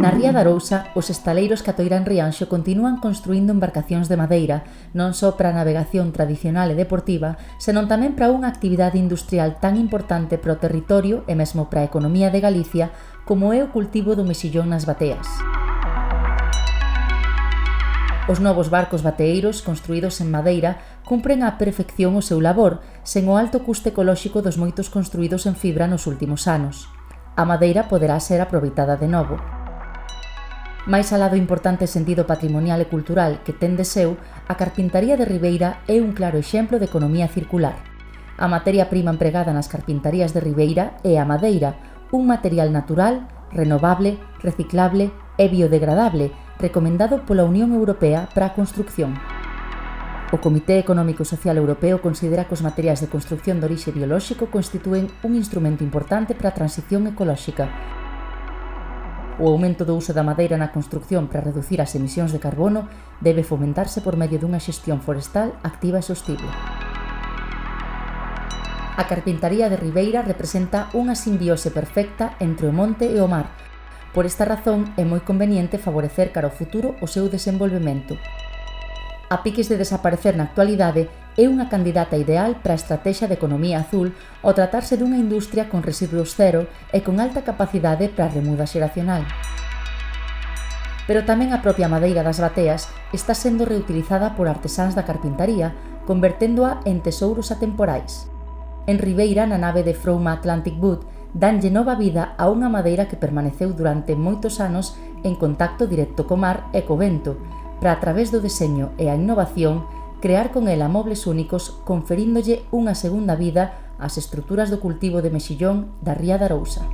Na ría de Arousa, os estaleiros que atoiran Rianxo continúan construindo embarcacións de madeira, non só para a navegación tradicional e deportiva, senón tamén para unha actividade industrial tan importante para o territorio e mesmo para a economía de Galicia como é o cultivo do mexillón nas bateas. Os novos barcos bateeiros, construídos en madeira, cumpren á perfección o seu labor, sen o alto custe ecolóxico dos moitos construídos en fibra nos últimos anos. A madeira poderá ser aproveitada de novo. Mais alá do importante sentido patrimonial e cultural que ten de seu, a carpintaría de Ribeira é un claro exemplo de economía circular. A materia prima empregada nas carpintarías de Ribeira é a madeira, un material natural, renovable, reciclable e biodegradable, recomendado pola Unión Europea para a construcción. O Comité Económico e Social Europeo considera que os materiais de construcción de orixe biolóxico constitúen un instrumento importante para a transición ecolóxica. O aumento do uso da madeira na construcción para reducir as emisións de carbono debe fomentarse por medio dunha xestión forestal activa e sostible. A carpintaría de Ribeira representa unha simbiose perfecta entre o monte e o mar. Por esta razón, é moi conveniente favorecer cara ao futuro o seu desenvolvemento. A piques de desaparecer na actualidade, é unha candidata ideal para a estrategia de economía azul ao tratarse dunha industria con residuos cero e con alta capacidade para a remuda xeracional. Pero tamén a propia madeira das bateas está sendo reutilizada por artesáns da carpintaría, converténdoa en tesouros atemporais. En Ribeira, na nave de Frouma Atlantic Boat, danlle nova vida a unha madeira que permaneceu durante moitos anos en contacto directo co mar e co vento, para a través do deseño e a innovación crear con ela mobles únicos, conferíndolle unha segunda vida ás estruturas do cultivo de mexillón da ría de Arousa.